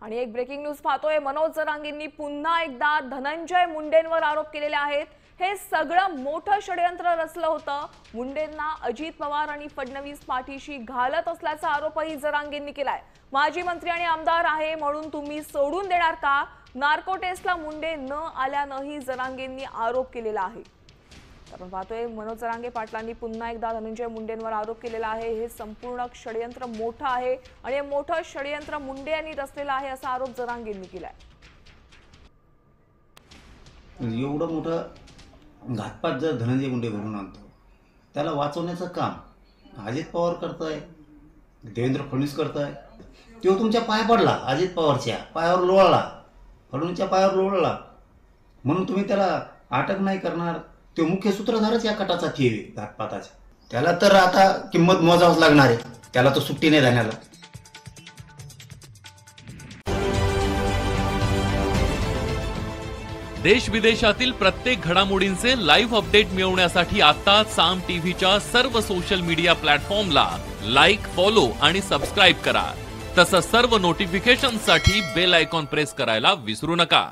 आणि एक breaking news पाहतोय। मनोज जरांगेंनी पुन्हा एकदा धनंजय मुंडेंवर आरोप केलेले आहेत। हे सगळं मोठं षडयंत्र रचलं होतं। मुंडेंना अजित पवार आणि फडणवीस पाठीशी घालत असल्याचा आरोपही जरांगेंनी केलाय। माजी मंत्री आणि आमदार आहे म्हणून तुम्ही सोडून देणार का? नार्को टेस्टला मुंडे न आल्यानंही जरांगेंनी आरोप केलेला आहे। आपण पाहतोय मनोज जरांगे पाटलांनी पुन्हा एकदा धनंजय मुंडेंवर आरोप केलेला आहे। हे संपूर्ण षडयंत्र मोठं आहे आणि हे मोठं षडयंत्र मुंडे यांनी रचलेलं आहे असा आरोप जरांगेंनी केलाय। एवढं मोठं घातपात जर धनंजय मुंडे घडून आणतो, त्याला वाचवण्याचं काम अजित पवार करताय, देवेंद्र फडणवीस करताय। तो तुमच्या पाय पडला, अजित पवारच्या पायावर लोळला, फडणवीसच्या पायावर लोळला, म्हणून तुम्ही त्याला अटक नाही करणार। तो मुख्य सूत्रधारच या कटाचा ठेवी घातपाताचा, त्याला तर आता किंमत मोजावंच लागणार आहे। त्याला तर सुट्टी नाही जाण्याला। देश विदेशातील प्रत्येक घडामोडींचे लाईव्ह अपडेट मिळवण्यासाठी आता साम टीव्हीच्या सर्व सोशल मीडिया प्लॅटफॉर्मला लाईक, फॉलो आणि सबस्क्राईब करा। तसंच सर्व नोटिफिकेशनसाठी बेल आयकॉन प्रेस करायला विसरू नका।